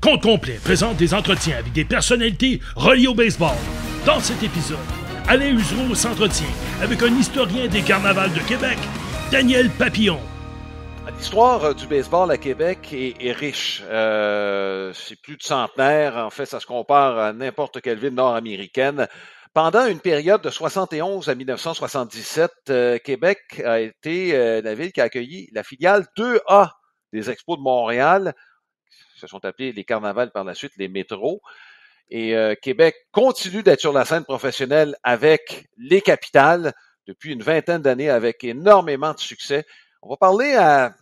Compte complet présente des entretiens avec des personnalités reliées au baseball. Dans cet épisode, Alain Usereau s'entretient avec un historien des carnavals de Québec, Daniel Papillon. L'histoire du baseball à Québec est riche. C'est plus de centenaire. En fait, ça se compare à n'importe quelle ville nord-américaine. Pendant une période de 71 à 1977, Québec a été la ville qui a accueilli la filiale 2A des Expos de Montréal. Se sont appelés les carnavals par la suite, les métros. Et Québec continue d'être sur la scène professionnelle avec les capitales depuis une vingtaine d'années avec énormément de succès. On va parler à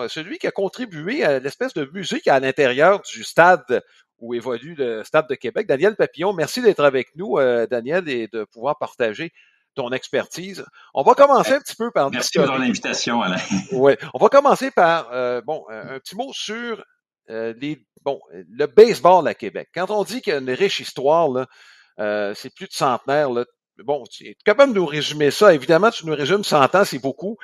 celui qui a contribué à l'espèce de musique à l'intérieur du stade où évolue le Stade de Québec. Daniel Papillon, merci d'être avec nous, Daniel, et de pouvoir partager ton expertise. On va commencer un petit peu par... Merci pour l'invitation, Alain. Oui, on va commencer par un petit mot sur le baseball à Québec. Quand on dit qu'il y a une riche histoire, là, c'est plus de centenaire. Là, tu es capable de nous résumer ça. Évidemment, tu nous résumes 100 ans, c'est beaucoup.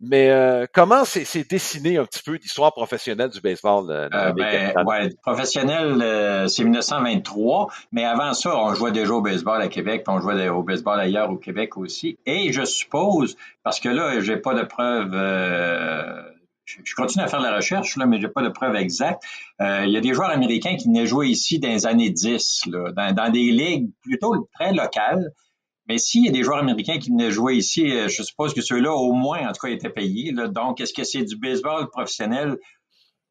Mais comment c'est dessiné un petit peu l'histoire professionnelle du baseball? Professionnel, c'est 1923, mais avant ça, on jouait déjà au baseball à Québec, puis on jouait au baseball ailleurs au Québec aussi. Et je suppose, parce que là, j'ai pas de preuves, je continue à faire la recherche, là, mais j'ai pas de preuves exactes. Il y a des joueurs américains qui venaient jouer ici dans les années 10, là, dans des ligues plutôt très locales. Mais s'il y a des joueurs américains qui venaient jouer ici, je suppose que ceux-là, au moins, en tout cas, étaient payés. Là. Donc, est-ce que c'est du baseball professionnel?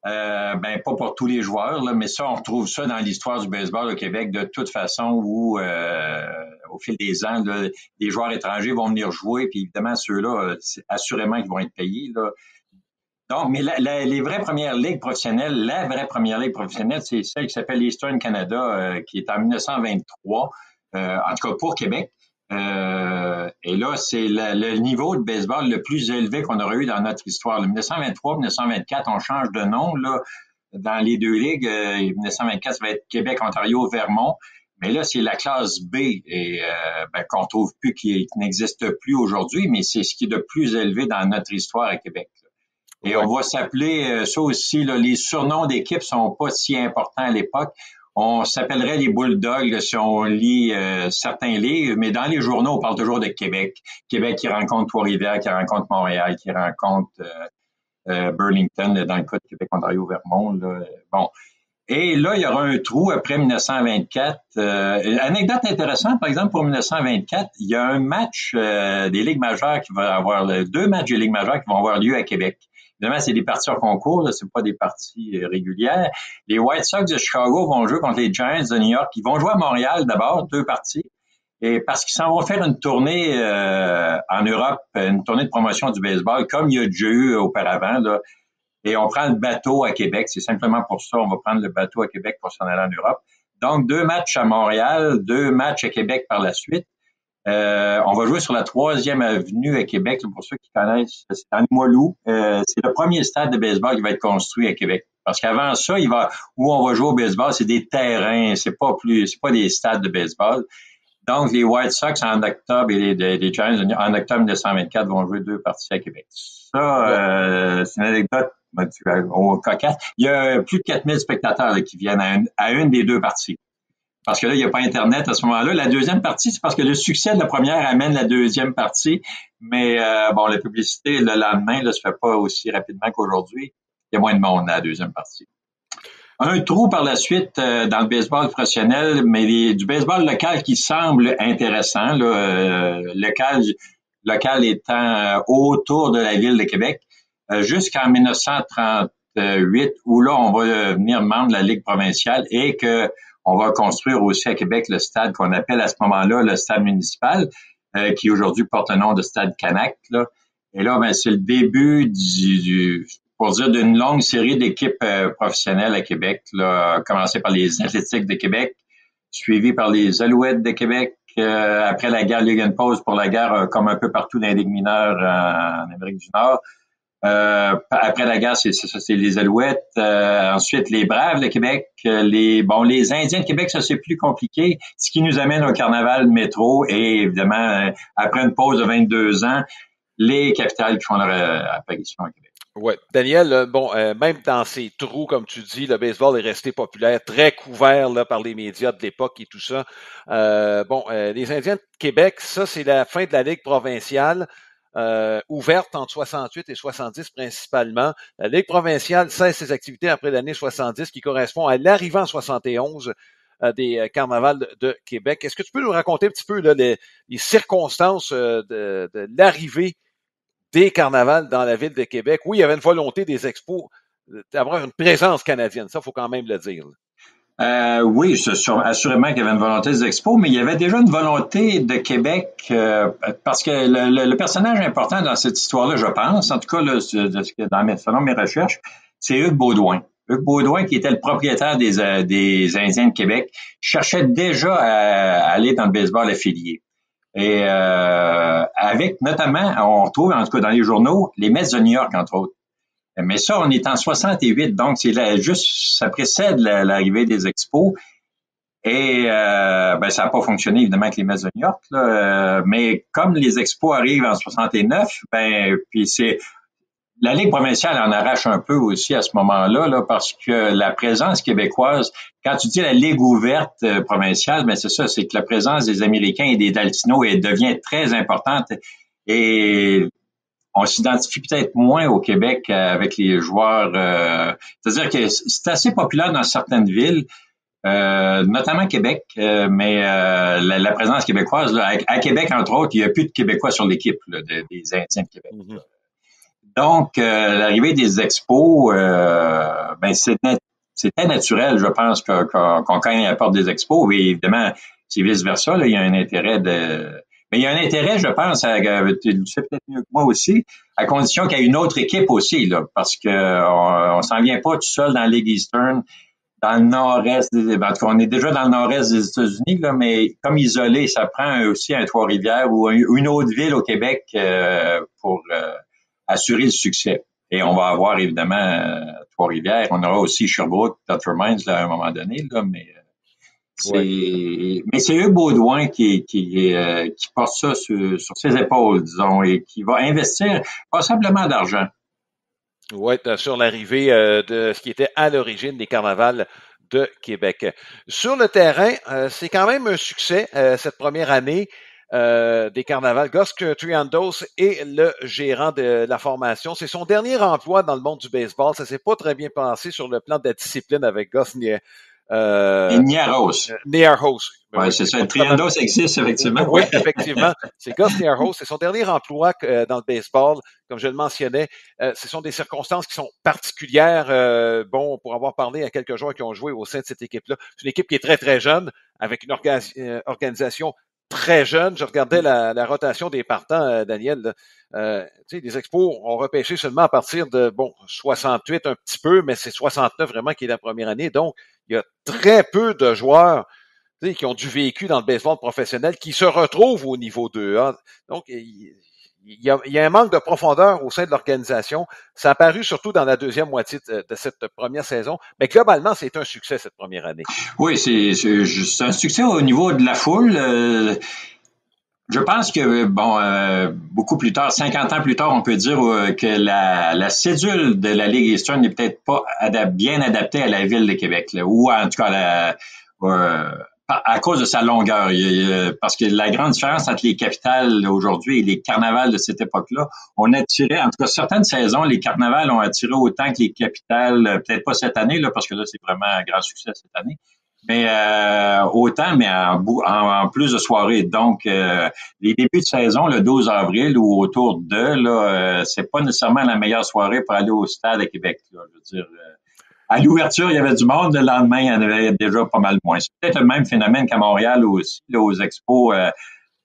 Pas pour tous les joueurs, là, mais ça, on retrouve ça dans l'histoire du baseball au Québec de toute façon où, au fil des ans, là, des joueurs étrangers vont venir jouer, puis évidemment, ceux-là, c'est assurément qu'ils vont être payés. Là. Donc, mais les vraies premières ligues professionnelles, la vraie première ligue professionnelle, c'est celle qui s'appelle Eastern Canada, qui est en 1923, en tout cas pour Québec. Et là, c'est le niveau de baseball le plus élevé qu'on aurait eu dans notre histoire. 1923, 1924, on change de nom là dans les deux ligues. 1924, ça va être Québec, Ontario, Vermont. Mais là, c'est la classe B et qu'on trouve plus, qui n'existe plus aujourd'hui, mais c'est ce qui est de plus élevé dans notre histoire à Québec. Et on va s'appeler ça aussi. Là, les surnoms d'équipes sont pas si importants à l'époque. On s'appellerait les Bulldogs là, si on lit certains livres, mais dans les journaux, on parle toujours de Québec. Québec qui rencontre Trois-Rivières, qui rencontre Montréal, qui rencontre Burlington, là, dans le cas de Québec, Ontario, Vermont. Là. Bon. Et là, il y aura un trou après 1924. Anecdote intéressante, par exemple, pour 1924, il y a un match des Ligues majeures qui va avoir, deux matchs des Ligues majeures qui vont avoir lieu à Québec. Évidemment, c'est des parties hors concours, là, c'est pas des parties régulières. Les White Sox de Chicago vont jouer contre les Giants de New York. Ils vont jouer à Montréal d'abord, deux parties. Et parce qu'ils s'en vont faire une tournée en Europe, une tournée de promotion du baseball, comme il y a déjà eu auparavant, là. Et on prend le bateau à Québec. C'est simplement pour ça, on va prendre le bateau à Québec pour s'en aller en Europe. Donc, deux matchs à Montréal, deux matchs à Québec par la suite. On va jouer sur la 3e avenue à Québec. Pour ceux qui connaissent, c'est à Limoilou. C'est le premier stade de baseball qui va être construit à Québec. Parce qu'avant ça, où on va jouer au baseball, c'est des terrains. C'est pas des stades de baseball. Donc, les White Sox en octobre et les Giants en octobre 1924 vont jouer deux parties à Québec. Ça, c'est une anecdote au cocasse. Il y a plus de 4000 spectateurs là, qui viennent à une des deux parties. Parce que là, il n'y a pas Internet à ce moment-là. La deuxième partie, c'est parce que le succès de la première amène la deuxième partie. Mais la publicité, le lendemain, là, se fait pas aussi rapidement qu'aujourd'hui. Il y a moins de monde à la deuxième partie. Un trou par la suite dans le baseball professionnel, mais du baseball local qui semble intéressant. Là, local étant autour de la ville de Québec, jusqu'en 1938, où là, on va devenir membre de la Ligue provinciale et que on va construire aussi à Québec le stade qu'on appelle à ce moment-là le stade municipal, qui aujourd'hui porte le nom de stade Canac. Là. Et là, c'est le début pour dire, d'une longue série d'équipes professionnelles à Québec, là, commencé par les Athlétiques de Québec, suivi par les Alouettes de Québec, après la guerre Lugenpost pour la guerre, comme un peu partout dans les ligues mineures en Amérique du Nord. Après la guerre, c'est les Alouettes. Ensuite, les Braves de Québec. Les Indiens de Québec, ça, c'est plus compliqué. Ce qui nous amène au Carnaval métro et, évidemment, après une pause de 22 ans, les Capitales qui font leur apparition à Québec. Oui, Daniel, bon, même dans ces trous, comme tu dis, le baseball est resté populaire, très couvert là, par les médias de l'époque et tout ça. Les Indiens de Québec, ça, c'est la fin de la Ligue provinciale, ouverte entre 68 et 70 principalement. La Ligue provinciale cesse ses activités après l'année 70, qui correspond à l'arrivée en 71 des carnavals de Québec. Est-ce que tu peux nous raconter un petit peu là, les circonstances de l'arrivée des carnavals dans la ville de Québec? Oui, il y avait une volonté des expos d'avoir une présence canadienne. Ça, il faut quand même le dire. Oui, assurément qu'il y avait une volonté des expos, mais il y avait déjà une volonté de Québec parce que le personnage important dans cette histoire-là, je pense, en tout cas là, selon mes recherches, c'est Hugues Baudouin. Hugues Baudouin, qui était le propriétaire des Indiens de Québec, cherchait déjà à aller dans le baseball affilié. Et avec notamment, on retrouve en tout cas dans les journaux, les Mets de New York, entre autres. Mais ça, on est en 68, donc ça précède l'arrivée des expos. Et ça n'a pas fonctionné évidemment avec les Mets de New York, là, mais comme les expos arrivent en 69, puis la Ligue provinciale en arrache un peu aussi à ce moment-là, là, parce que la présence québécoise, quand tu dis la Ligue ouverte provinciale, c'est ça, c'est que la présence des Américains et des Latinos devient très importante et on s'identifie peut-être moins au Québec avec les joueurs. C'est-à-dire que c'est assez populaire dans certaines villes, notamment Québec, mais la présence québécoise, là, à Québec, entre autres, il n'y a plus de Québécois sur l'équipe là, des Indiens de Québec. Mm-hmm. Donc, l'arrivée des expos, c'était naturel, je pense, qu'on cogne à la porte des expos. Et évidemment, c'est vice-versa. Là, il y a un intérêt Mais il y a un intérêt, je pense, tu le sais peut-être mieux que moi aussi, à condition qu'il y ait une autre équipe aussi, là, parce que on s'en vient pas tout seul dans la Ligue Eastern, dans le nord-est, en tout cas, on est déjà dans le nord-est des États-Unis, là, mais comme isolé, ça prend aussi un Trois-Rivières ou une autre ville au Québec pour assurer le succès. Et on va avoir évidemment Trois-Rivières. On aura aussi Sherbrooke, Dr. Mines là, à un moment donné, là, mais c'est Hugues Baudouin qui porte ça sur ses épaules, disons, et qui va investir passablement d'argent. Oui, sur l'arrivée de ce qui était à l'origine des carnavals de Québec. Sur le terrain, c'est quand même un succès cette première année. Des carnavals. Gus Triandos est le gérant de la formation. C'est son dernier emploi dans le monde du baseball. Ça s'est pas très bien passé sur le plan de la discipline avec Gus Niarchos. Niarchos. Oui, c'est ça. Triandos existe, effectivement. Oui, effectivement. C'est Gus Niarchos. C'est son dernier emploi dans le baseball. Comme je le mentionnais, ce sont des circonstances qui sont particulières. Pour avoir parlé à quelques joueurs qui ont joué au sein de cette équipe-là. C'est une équipe qui est très, très jeune, avec une organisation très jeune. Je regardais la rotation des partants, Daniel. Les Expos ont repêché seulement à partir de 68 un petit peu, mais c'est 69 vraiment qui est la première année. Donc, il y a très peu de joueurs qui ont du vécu dans le baseball professionnel qui se retrouvent au niveau 2A. Donc, il y a un manque de profondeur au sein de l'organisation. Ça a apparu surtout dans la deuxième moitié de cette première saison. Mais globalement, c'est un succès cette première année. Oui, c'est un succès au niveau de la foule. Je pense que, beaucoup plus tard, 50 ans plus tard, on peut dire que la cédule de la Ligue Eastern n'est peut-être pas bien adaptée à la ville de Québec, là, ou en tout cas à cause de sa longueur. Parce que la grande différence entre les capitales aujourd'hui et les carnavals de cette époque-là, on attirait, en tout cas certaines saisons, les carnavals ont attiré autant que les capitales, peut-être pas cette année, là, parce que là, c'est vraiment un grand succès cette année. Mais autant, mais en plus de soirées. Donc, les débuts de saison, le 12 avril ou autour de, là, c'est pas nécessairement la meilleure soirée pour aller au stade à Québec. Là, je veux dire, à l'ouverture, il y avait du monde. Le lendemain, il y en avait déjà pas mal moins. C'est peut-être le même phénomène qu'à Montréal aussi. Là, aux expos,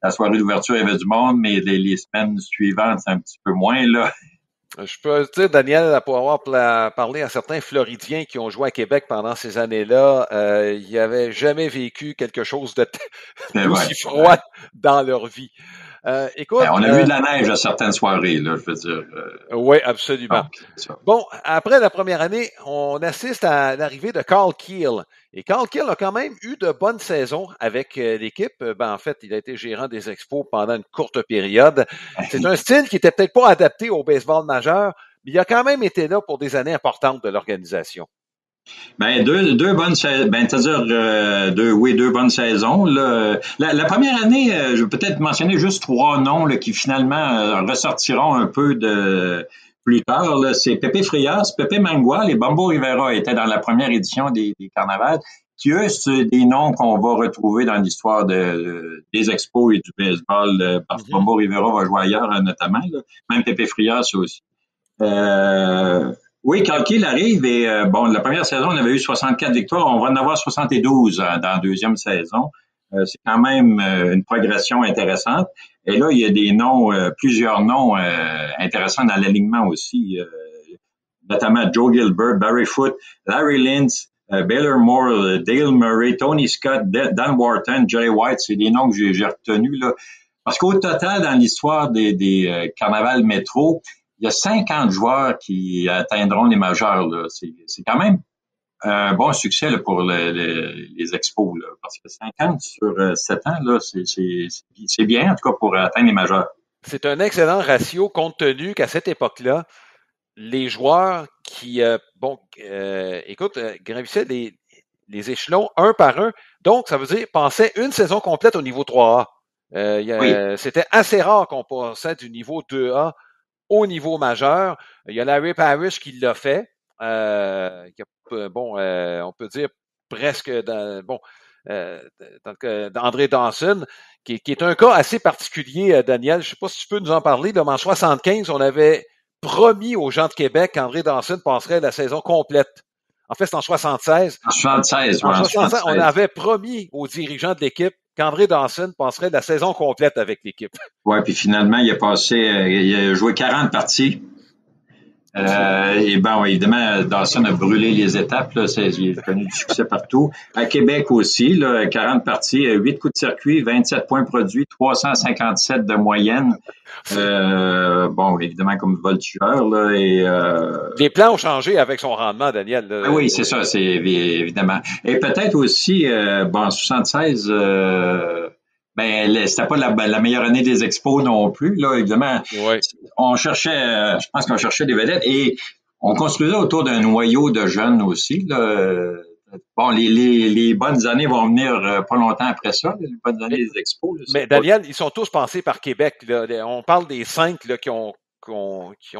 la soirée d'ouverture, il y avait du monde, mais les semaines suivantes, c'est un petit peu moins, là. Je peux dire, Daniel, pour avoir parlé à certains Floridiens qui ont joué à Québec pendant ces années-là, ils n'avaient jamais vécu quelque chose d'aussi froid dans leur vie. Écoute, on a vu de la neige à certaines soirées, là, je veux dire. Oui, absolument. Bon, après la première année, on assiste à l'arrivée de Carl Keel. Et Carl Keel a quand même eu de bonnes saisons avec l'équipe. En fait, il a été gérant des Expos pendant une courte période. C'est un style qui était peut-être pas adapté au baseball majeur, mais il a quand même été là pour des années importantes de l'organisation. Ben, deux bonnes saisons, c'est-à-dire deux bonnes saisons. Là. La première année, je vais peut-être mentionner juste 3 noms là, qui finalement ressortiront un peu de plus tard. Là. C'est Pepe Frias, Pepe Mangual et Bombo Rivera étaient dans la première édition des carnavals, qui eux, c'est des noms qu'on va retrouver dans l'histoire des expos et du baseball. Parce que Bombo Rivera va jouer ailleurs notamment, là. Même Pepe Frias aussi. Oui, Calquil arrive et la première saison, on avait eu 64 victoires. On va en avoir 72 dans la deuxième saison. C'est quand même une progression intéressante. Et là, il y a des noms, plusieurs noms intéressants dans l'alignement aussi, notamment Joe Gilbert, Barry Foote, Larry Lintz, Baylor Moore, Dale Murray, Tony Scott, Dan Wharton, Jerry White. C'est des noms que j'ai retenus là. Parce qu'au total, dans l'histoire des carnavals métro, il y a 50 joueurs qui atteindront les majeurs. Là. C'est quand même un bon succès là, pour les expos. Là, parce que 50 sur 7 ans, là, c'est bien, en tout cas, pour atteindre les majeurs. C'est un excellent ratio compte tenu qu'à cette époque-là, les joueurs qui, gravissaient les échelons un par un. Donc, ça veut dire passaient une saison complète au niveau 3A. Oui. C'était assez rare qu'on passait du niveau 2A au niveau majeur. Il y a Larry Parrish qui l'a fait. On peut dire presque dans le cas d'André Dawson, qui est un cas assez particulier, Daniel. Je ne sais pas si tu peux nous en parler. Là, mais en 75, on avait promis aux gens de Québec qu'André Dawson passerait la saison complète. En fait, c'est en 76. En 76, en 76, on avait promis aux dirigeants de l'équipe qu'André Dawson passerait la saison complète avec l'équipe. Oui, puis finalement, il a joué 40 parties. Et bon, évidemment, Dawson a brûlé les étapes. Là, il a connu du succès partout. À Québec aussi, là, 40 parties, 8 coups de circuit, 27 points produits, 357 de moyenne. Évidemment, comme voltigeur. Là, les plans ont changé avec son rendement, Daniel. Là. Oui, c'est ça, c'est évidemment. Et peut-être aussi, 76... c'était pas la meilleure année des expos non plus, là, évidemment. Ouais. Je pense qu'on cherchait des vedettes et on construisait autour d'un noyau de jeunes aussi, là. Bon, les bonnes années vont venir pas longtemps après ça, les bonnes années des expos. Là, mais Daniel, ils sont tous passés par Québec, là. On parle des 5 là, qui ont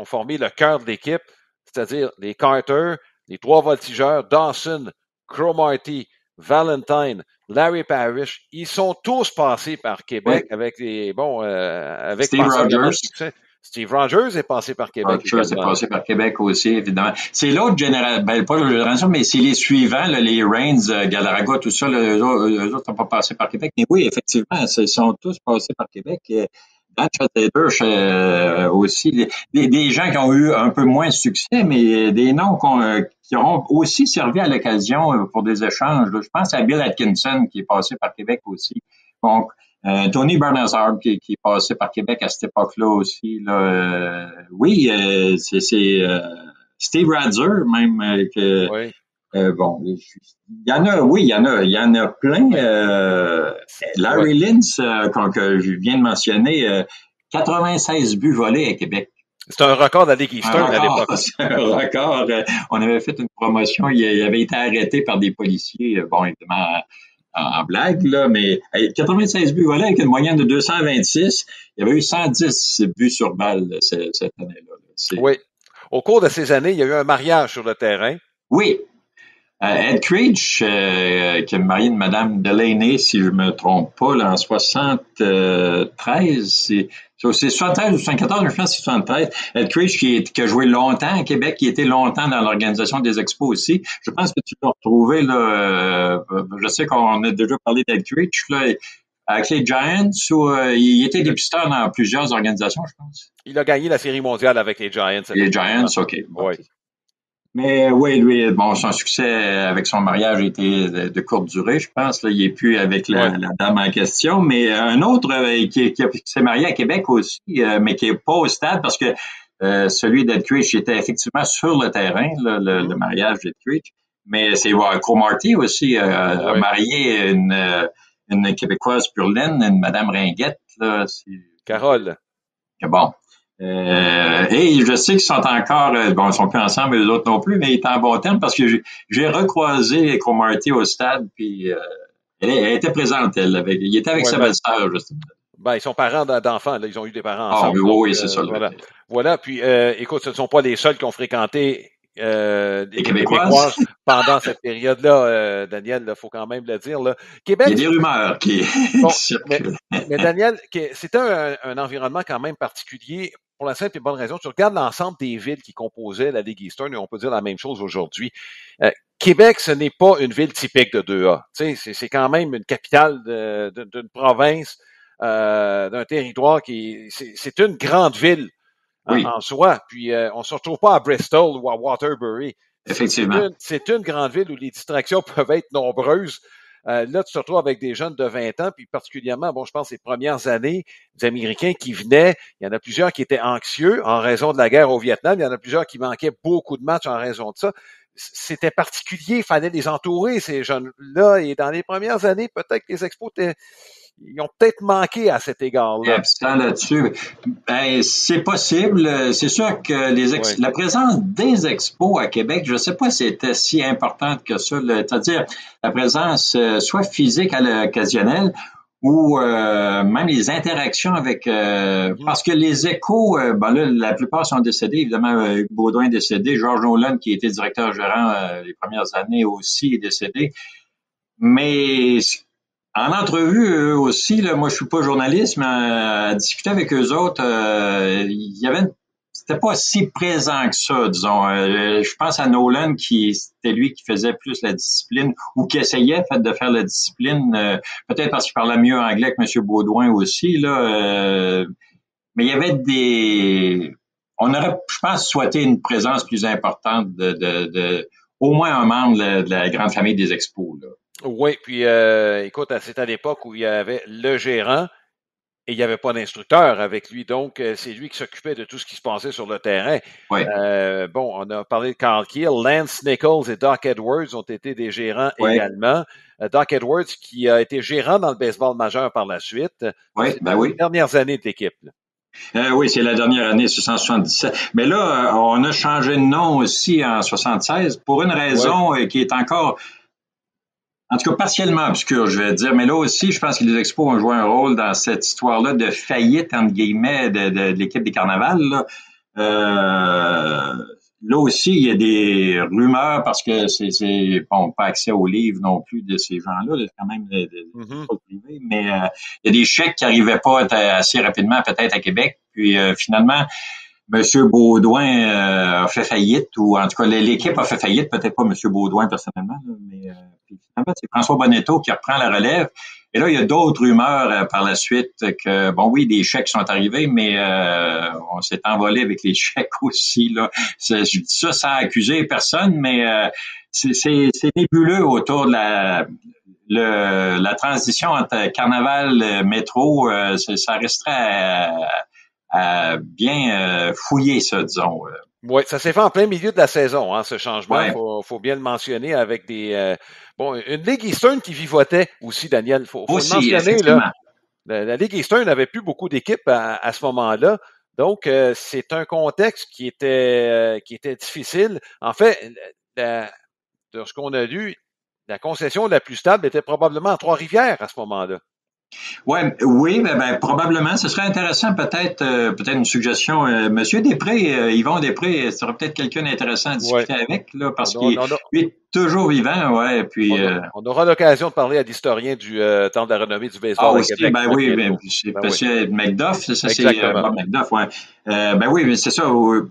formé le cœur de l'équipe, c'est-à-dire les Carter, les 3 voltigeurs, Dawson, Cromartie, Valentine, Larry Parrish, ils sont tous passés par Québec avec avec Steve Rogers. Steve Rogers est passé par Québec. Rogers est passé par Québec aussi, évidemment. C'est l'autre génération, pas l'autre génération, mais c'est les suivants, là, les Reigns, Galarraga, tout ça, eux autres n'ont pas passé par Québec. Mais oui, effectivement, ils sont tous passés par Québec. Dan Chatterbush aussi, des gens qui ont eu un peu moins de succès, mais des noms qui auront aussi servi à l'occasion pour des échanges. Là. Je pense à Bill Atkinson qui est passé par Québec aussi. Donc, Tony Bernazard qui est passé par Québec à cette époque-là aussi. Là. C'est Steve Radzer même que. Oui. Il y en a plein. Larry Lintz, que je viens de mentionner, 96 buts volés à Québec. C'est un record de la Ligue Eastern à l'époque. C'est un record. On avait fait une promotion, il avait été arrêté par des policiers, évidemment en blague, là, mais 96 buts volés avec une moyenne de 226. Il y avait eu 110 buts sur balle cette année-là. Oui. Au cours de ces années, il y a eu un mariage sur le terrain. Oui. Ed Creech, qui a marié une Madame Delaney, si je me trompe pas, là, en 73, c'est 73 ou 74, je pense que c'est 73. Ed Creech, qui a joué longtemps à Québec, qui était longtemps dans l'organisation des expos aussi. Je pense que tu peux retrouver, là, je sais qu'on a déjà parlé d'Ed Creech, là, avec les Giants, où il était dépisteur dans plusieurs organisations, je pense. Il a gagné la Série mondiale avec les Giants. Les Giants, OK. Oui. Mais oui, lui, son succès avec son mariage a été de courte durée, je pense. Là, il est plus avec la dame en question. Mais un autre qui s'est marié à Québec aussi, mais qui est pas au stade parce que celui d'Ed Creech était effectivement sur le terrain, là, le mariage d'Ed Creech. Mais c'est Cromartie aussi a marié une Québécoise pure laine, une Madame Ringuette. Là, Carole. Bon. Et je sais qu'ils sont encore, bon, ils sont plus ensemble, les autres non plus, mais ils étaient en bon terme parce que j'ai recroisé Cromartie au stade, puis elle était présente, il était avec sa belle-sœur, justement. Ben, ils sont parents d'enfants, là, ils ont eu des parents Ah, ensemble. oui, c'est ça. Voilà, puis écoute, ce ne sont pas les seuls qui ont fréquenté les Québécoises pendant cette période-là, Daniel, il faut quand même le dire. Là. Québec, il y a des rumeurs qui circulent. Mais Daniel, c'était un environnement quand même particulier pour la simple et bonne raison. Tu regardes l'ensemble des villes qui composaient la Ligue Eastern et on peut dire la même chose aujourd'hui. Québec, ce n'est pas une ville typique de 2A. C'est quand même une capitale d'une province, d'un territoire c'est une grande ville en soi. Puis on se retrouve pas à Bristol ou à Waterbury. Effectivement. C'est une grande ville où les distractions peuvent être nombreuses. Là, tu te retrouves avec des jeunes de 20 ans, puis particulièrement, bon, je pense, les premières années, des Américains qui venaient, il y en a plusieurs qui étaient anxieux en raison de la guerre au Vietnam, il y en a plusieurs qui manquaient beaucoup de matchs en raison de ça. C'était particulier, il fallait les entourer, ces jeunes-là, et dans les premières années, peut-être que les expos ils ont peut-être manqué à cet égard-là. Absent là-dessus. Ben, c'est possible. C'est sûr que la présence des expos à Québec, je ne sais pas si c'était si importante que ça. C'est-à-dire la présence soit physique à l'occasionnel ou même les interactions avec... Parce que les échos, ben là, la plupart sont décédés. Évidemment, Hugues Baudouin est décédé. Georges Nolan, qui était directeur gérant les premières années aussi, est décédé. Mais... En entrevue, eux aussi, là, moi je suis pas journaliste, mais à discuter avec eux autres, c'était pas si présent que ça, disons. Je pense à Nolan c'était lui qui faisait plus la discipline ou qui essayait de faire la discipline, peut-être parce qu'il parlait mieux anglais que M. Baudouin aussi, là. Mais il y avait on aurait, je pense, souhaité une présence plus importante de au moins un membre de la grande famille des expos, là. Oui, puis écoute, c'est à l'époque où il y avait le gérant et il n'y avait pas d'instructeur avec lui. Donc, c'est lui qui s'occupait de tout ce qui se passait sur le terrain. Oui. Bon, on a parlé de Carl Keel, Lance Nichols et Doc Edwards ont été des gérants également. Doc Edwards qui a été gérant dans le baseball majeur par la suite. Oui, ben oui. Les dernières années de l'équipe. Oui, c'est la dernière année, 1977. Mais là, on a changé de nom aussi en 76 pour une raison qui est encore... En tout cas, partiellement obscure, je vais dire. Mais là aussi, je pense que les expos ont joué un rôle dans cette histoire-là de faillite, entre guillemets, de l'équipe des carnavals. Là aussi, il y a des rumeurs parce que c'est pas accès aux livres non plus de ces gens-là. C'est quand même des privés. Mais il y a des chèques qui n'arrivaient pas assez rapidement, peut-être à Québec. Puis finalement, Monsieur Baudouin a fait faillite, ou en tout cas l'équipe a fait faillite, peut-être pas Monsieur Baudouin personnellement, mais finalement c'est François Bonetto qui reprend la relève. Et là, il y a d'autres rumeurs par la suite que, bon oui, des chèques sont arrivés, mais on s'est envolé avec les chèques aussi. Là. Je dis ça sans accuser personne, mais c'est nébuleux autour de la transition entre carnaval métro. Ça resterait à bien fouiller ça, disons. Oui, ça s'est fait en plein milieu de la saison, hein, ce changement. Faut bien le mentionner avec une Ligue Eastern qui vivotait aussi, Daniel. Faut le mentionner, là. La Ligue Eastern n'avait plus beaucoup d'équipes à ce moment-là. Donc, c'est un contexte qui était difficile. En fait, de ce qu'on a lu, la concession la plus stable était probablement à Trois-Rivières à ce moment-là. Oui, ben, probablement. Ce serait intéressant, peut-être une suggestion. Monsieur Després, Yvon Després, ce serait peut-être quelqu'un d'intéressant à discuter avec, là, parce qu'il est toujours vivant, ouais. Puis on aura l'occasion de parler à l'historien du Temple de la renommée du baseball à Québec. Ben oui, c'est monsieur McDuff, c'est ça, c'est Bob McDuff, ouais. Ben oui, mais c'est ça.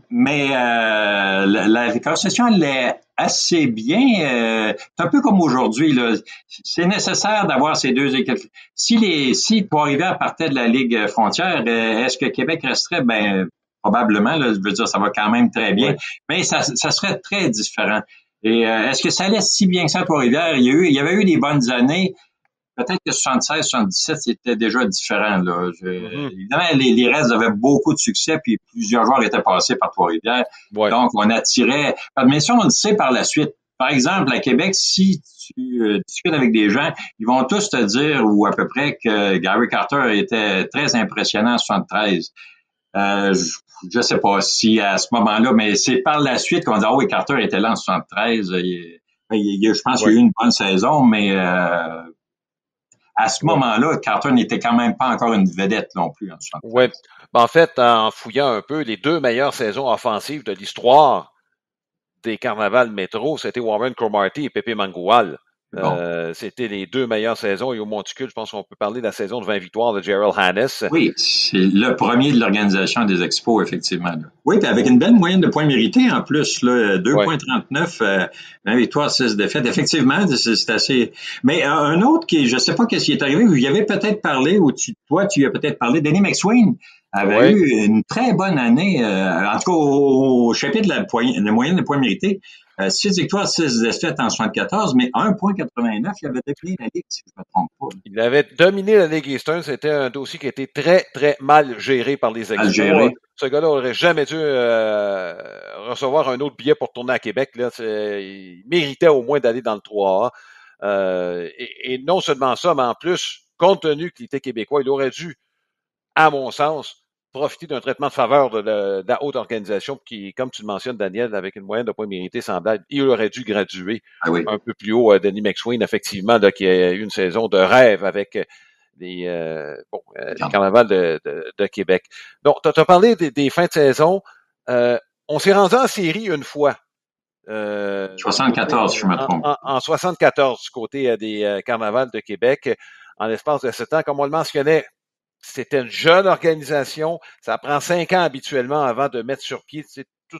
Mais la concession, elle est assez bien. C'est un peu comme aujourd'hui, là. C'est nécessaire d'avoir ces deux équipes. Si Trois-Rivières partait de la Ligue frontière, est-ce que Québec resterait? Ben, probablement, là, je veux dire, ça va quand même très bien. Mais ça serait très différent. Et est-ce que ça allait si bien que ça à Trois-Rivières? Il y avait eu des bonnes années. Peut-être que 76, 77, c'était déjà différent, là. Évidemment, les restes avaient beaucoup de succès, puis plusieurs joueurs étaient passés par Trois-Rivières. Donc, on attirait... Mais ça, on le sait par la suite. Par exemple, à Québec, si tu discutes avec des gens, ils vont tous te dire, ou à peu près, que Gary Carter était très impressionnant en 73. Je sais pas si à ce moment-là, mais c'est par la suite qu'on dit, ah oui, Carter était là en 73. Je pense qu'il y a eu une bonne saison, mais à ce moment-là, Carter n'était quand même pas encore une vedette non plus en 73. Oui. En fait, en fouillant un peu, les 2 meilleures saisons offensives de l'histoire des carnavals métro, c'était Warren Cromartie et Pepe Mangual. Bon. C'était les 2 meilleures saisons. Et au Monticule, je pense qu'on peut parler de la saison de 20 victoires de Gerald Hannes. Oui, c'est le premier de l'organisation des expos, effectivement. Là. Oui, puis avec une belle moyenne de points mérités en plus, là, 2,39, 20 victoires, 6 défaites. Effectivement, c'est assez... Mais un autre qui, je ne sais pas qu'est-ce qui est arrivé, vous y avez peut-être parlé, ou toi, tu y as peut-être parlé, Danny McSween avait eu une très bonne année, en tout cas au chapitre de la moyenne de points mérités. 6 victoires, 6 défaites en 74, mais 1,89, il avait dominé la Ligue, si je ne me trompe pas. Il avait dominé la Ligue Eastern. C'était un dossier qui a été très, très mal géré par les Expos. Ce gars-là n'aurait jamais dû recevoir un autre billet pour tourner à Québec. Là. Il méritait au moins d'aller dans le 3A. Et non seulement ça, mais en plus, compte tenu qu'il était québécois, il aurait dû, à mon sens, profiter d'un traitement de faveur de la haute organisation qui, comme tu le mentionnes, Daniel, avec une moyenne de points mérités semblable, il aurait dû graduer un peu plus haut. Denis McSween, effectivement, là, qui a eu une saison de rêve avec les carnavals de Québec. Donc, tu as parlé des fins de saison. On s'est rendu en série une fois. 74, je me trompe. En 74, du côté des carnavals de Québec, en l'espace de 7 ans. Comme on le mentionnait, c'était une jeune organisation. Ça prend 5 ans habituellement avant de mettre sur pied tout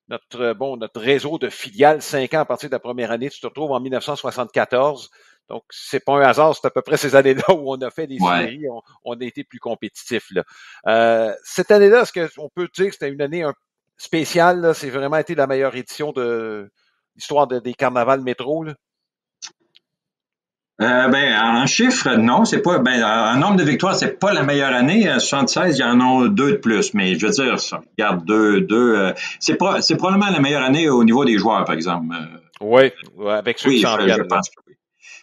notre réseau de filiales. 5 ans à partir de la première année. Tu te retrouves en 1974. Donc, c'est pas un hasard. C'est à peu près ces années-là où on a fait des séries. On a été plus compétitifs. Là. Cette année-là, est-ce qu'on peut dire que c'était une année spéciale? Là? C'est vraiment été la meilleure édition de l'histoire des carnavals métro? Là? En chiffres, non, c'est pas. En nombre de victoires, c'est pas la meilleure année. 76, il y en a 2 de plus. Mais je veux dire, ça, regarde, deux. C'est probablement la meilleure année au niveau des joueurs, par exemple. Oui, avec ceux qui s'en viennent. Je pense que oui.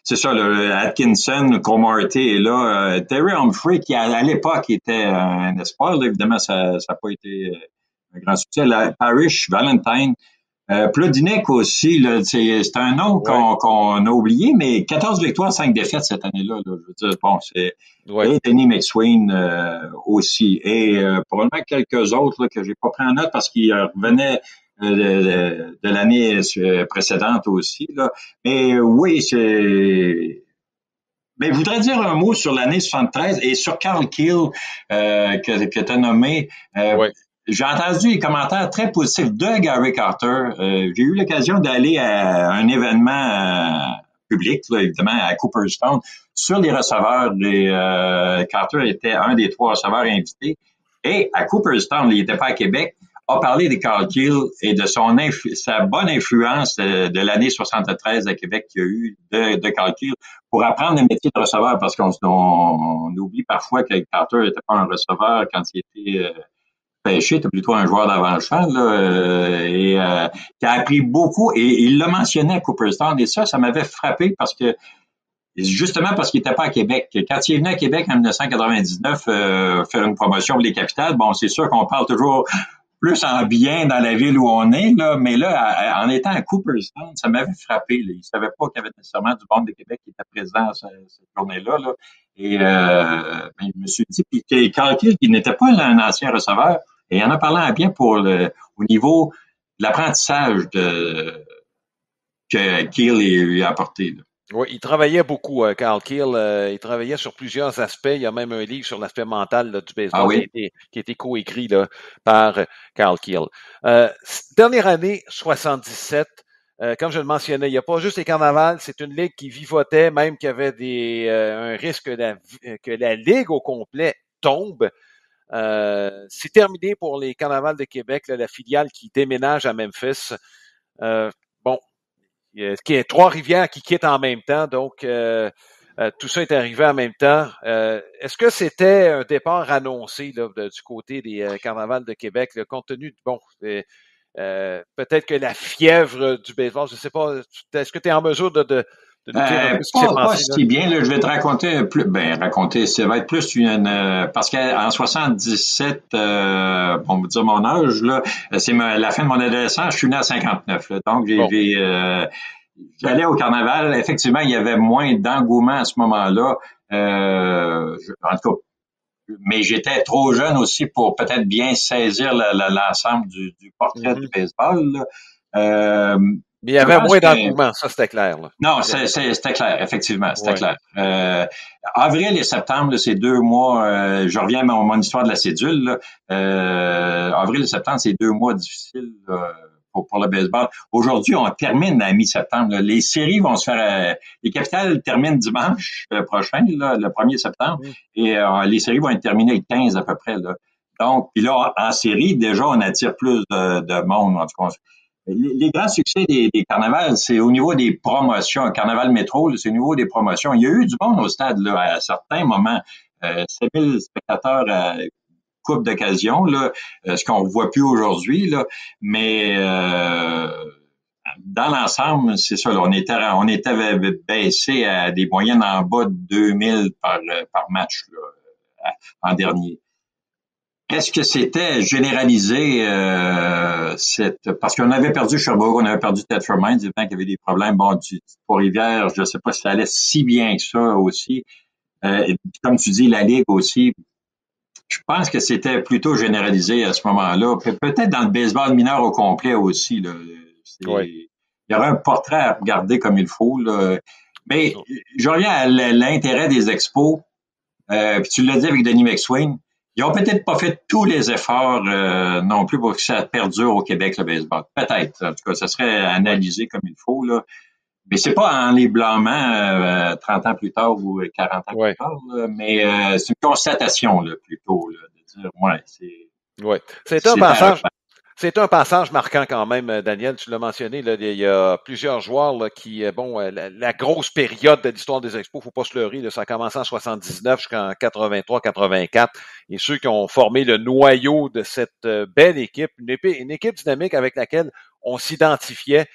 C'est ça, le Atkinson, Cromartie est là. Terry Humphrey, qui à l'époque était un espoir, là, évidemment, ça n'a pas été un grand succès. Parrish, Valentine. Plodinek aussi, là, c'est un nom qu'on a oublié, mais 14 victoires, 5 défaites cette année-là. Là, je veux dire, bon, c'est et Danny McSween aussi. Et probablement quelques autres là, que j'ai pas pris en note parce qu'ils revenaient de l'année précédente aussi. Là. Mais oui, c'est... Mais je voudrais dire un mot sur l'année 73 et sur Carl Kiel que tu as nommé. J'ai entendu des commentaires très positifs de Gary Carter. J'ai eu l'occasion d'aller à un événement public, là, évidemment, à Cooperstown, sur les receveurs. Carter était un des 3 receveurs invités. Et à Cooperstown, il n'était pas à Québec, a parlé de Carl Kiel et de sa bonne influence de l'année 73 à Québec qu'il y a eu de Carl Kiel pour apprendre le métier de receveur, parce qu'on oublie parfois que Carter n'était pas un receveur quand il était... Pêché, était plutôt un joueur d'avant-champ, qui a appris beaucoup, et il l'a mentionné à Cooperstown, et ça m'avait frappé parce que, justement parce qu'il n'était pas à Québec. Quand il est venu à Québec en 1999 faire une promotion pour les Capitales, bon, c'est sûr qu'on parle toujours plus en bien dans la ville où on est, là, mais là, en étant à Cooperstown, ça m'avait frappé. Là. Il ne savait pas qu'il y avait nécessairement du monde de Québec qui était présent cette journée-là. Là. Et je me suis dit, puis Carl Kiel, qui n'était pas un ancien receveur, et il en a parlé en bien au niveau de l'apprentissage que Kiel lui a apporté. Là. Oui, il travaillait beaucoup, Carl Kiel. Il travaillait sur plusieurs aspects. Il y a même un livre sur l'aspect mental là, du baseball qui a été coécrit là, par Carl Kiel. Dernière année, 77. Comme je le mentionnais, il n'y a pas juste les carnavals, c'est une ligue qui vivotait, même qu'il y avait un risque que la ligue au complet tombe. C'est terminé pour les carnavals de Québec, là, la filiale qui déménage à Memphis. Qui est Trois-Rivières qui quittent en même temps, donc tout ça est arrivé en même temps. Est-ce que c'était un départ annoncé là, du côté des carnavals de Québec, là, compte tenu peut-être que la fièvre du baseball, je ne sais pas, est-ce que tu es en mesure de de nous dire un peu ce qui s'est Pas passé, si bien. Là, je vais te raconter plus. Raconter, ça va être plus parce qu'en 77, on va dire mon âge là, c'est la fin de mon adolescence. Je suis né à 59. Là, donc j'allais au carnaval. Effectivement, il y avait moins d'engouement à ce moment-là. En tout cas, mais j'étais trop jeune aussi pour peut-être bien saisir l'ensemble du portrait du baseball. Là. Mais il y avait moins d'engouement, ça c'était clair. Là. Non, c'était clair, effectivement, c'était clair. Avril et septembre, là, c'est 2 mois, je reviens à mon histoire de la cédule. Là. Avril et septembre, c'est 2 mois difficiles pour le baseball. Aujourd'hui, on termine à mi-septembre. Là. Les séries vont se faire... les capitales terminent dimanche prochain, là, le 1er septembre, et les séries vont être terminées le 15 à peu près. Là. Donc, puis là, en série, déjà, on attire plus de monde. En tout cas, les grands succès des carnavals, c'est au niveau des promotions. Le carnaval métro, c'est au niveau des promotions. Il y a eu du monde au stade là, à certains moments. 7000 spectateurs à coupe d'occasion, là, ce qu'on ne voit plus aujourd'hui. Là. Mais dans l'ensemble, c'est ça. Là, on était baissé à des moyennes en bas de 2000 par match là, en dernier. Est-ce que c'était généralisé parce qu'on avait perdu Sherbrooke, on avait perdu Thetford Mines, évidemment qu'il y avait des problèmes. Bon, Trois-Rivières, je ne sais pas si ça allait si bien que ça aussi. Et comme tu dis, la Ligue aussi. Je pense que c'était plutôt généralisé à ce moment-là. Peut-être dans le baseball mineur au complet aussi. Là. Il y aurait un portrait à regarder comme il faut. Là. Mais je reviens à l'intérêt des expos. Puis tu l'as dit avec Denis McSween. Ils ont peut-être pas fait tous les efforts non plus pour que ça perdure au Québec, le baseball. Peut-être. En tout cas, ça serait analysé comme il faut. Là. Mais c'est pas en les blâmant 30 ans plus tard ou 40 ans plus tard, là, mais c'est une constatation là, plutôt là, de dire c'est. Oui. C'est un passage marquant quand même, Daniel, tu l'as mentionné, là, il y a plusieurs joueurs là, qui, la grosse période de l'histoire des Expos, faut pas se leurrer, là, ça a commencé en 79 jusqu'en 83-84, et ceux qui ont formé le noyau de cette belle équipe, une équipe dynamique avec laquelle on s'identifiait,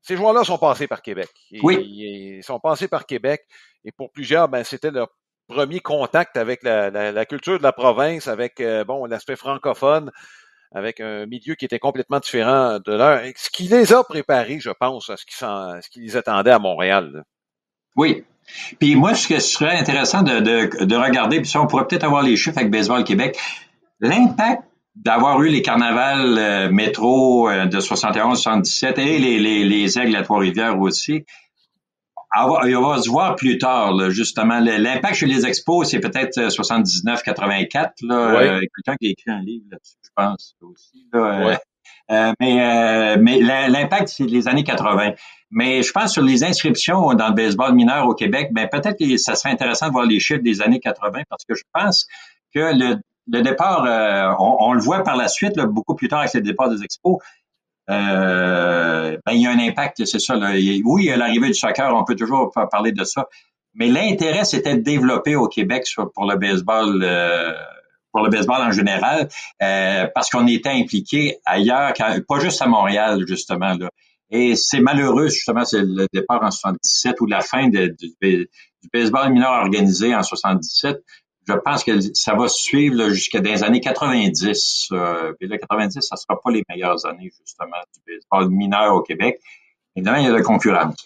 ces joueurs-là sont passés par Québec. Ils sont passés par Québec, et pour plusieurs, c'était leur premier contact avec la culture de la province, avec l'aspect francophone, avec un milieu qui était complètement différent de leur. Ce qui les a préparés, je pense, à ce qui les attendait à Montréal. Là. Oui. Puis moi, ce qui serait intéressant de regarder, puis ça, on pourrait peut-être avoir les chiffres avec Baseball Québec, l'impact d'avoir eu les carnavals métro de 71-77 et les Aigles à Trois-Rivières aussi. Il va se voir plus tard, là, justement. L'impact chez les expos, c'est peut-être 79-84. Là, quelqu'un qui a écrit un livre là-dessus, je pense, aussi. Là, mais l'impact, c'est les années 80. Mais je pense sur les inscriptions dans le baseball mineur au Québec, peut-être que ça serait intéressant de voir les chiffres des années 80 parce que je pense que le départ, on le voit par la suite, là, beaucoup plus tard avec le départ des expos, il y a un impact, c'est ça. Là. Oui, à l'arrivée du soccer, on peut toujours parler de ça. Mais l'intérêt, c'était de développer au Québec pour le baseball en général, parce qu'on était impliqué ailleurs, pas juste à Montréal, justement. Là. Et c'est malheureux, justement, c'est le départ en 77 ou la fin du baseball mineur organisé en 77. Je pense que ça va suivre là, jusqu'à des années 90. Puis là, 90, ça sera pas les meilleures années, justement, du baseball mineur au Québec. Évidemment, il y a de la concurrence.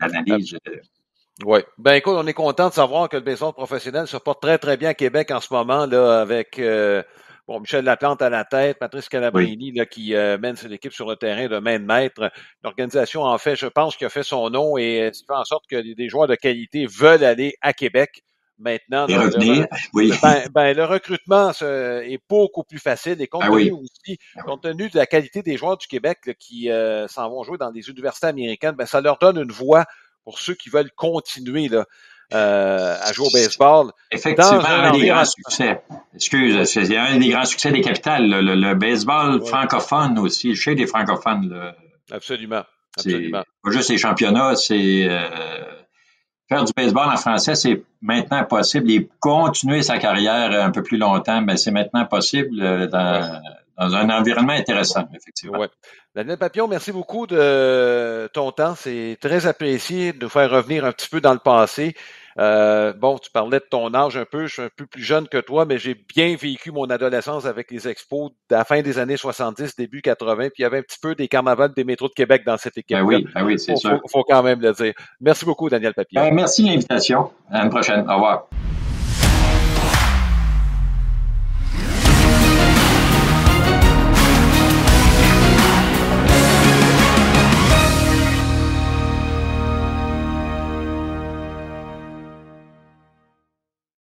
L'analyse. Oui. Écoute, on est content de savoir que le baseball professionnel se porte très, très bien à Québec en ce moment, là, avec Michel Laplante à la tête, Patrice Calabrini, là, qui mène cette équipe sur le terrain de main de maître. L'organisation, en fait, je pense, qui a fait son nom et ça fait en sorte que des joueurs de qualité veulent aller à Québec. Maintenant, le recrutement est beaucoup plus facile et compte tenu de la qualité des joueurs du Québec là, qui s'en vont jouer dans des universités américaines, ça leur donne une voie pour ceux qui veulent continuer là, à jouer au baseball. Effectivement, un des grands succès. C'est un des grands succès des capitales, le baseball francophone aussi, chez les francophones. Là. Absolument. C'est pas juste les championnats, c'est... Faire du baseball en français, c'est maintenant possible. Et continuer sa carrière un peu plus longtemps, c'est maintenant possible dans un environnement intéressant, effectivement. Ouais. Daniel Papillon, merci beaucoup de ton temps. C'est très apprécié de nous faire revenir un petit peu dans le passé. Bon, tu parlais de ton âge un peu. Je suis un peu plus jeune que toi, mais j'ai bien vécu mon adolescence avec les expos de la fin des années 70, début 80. Puis il y avait un petit peu des carnavals des métros de Québec dans cette équipe-là. Ben oui, c'est sûr. Faut quand même le dire. Merci beaucoup, Daniel Papillon. Merci de l'invitation. À une prochaine. Au revoir.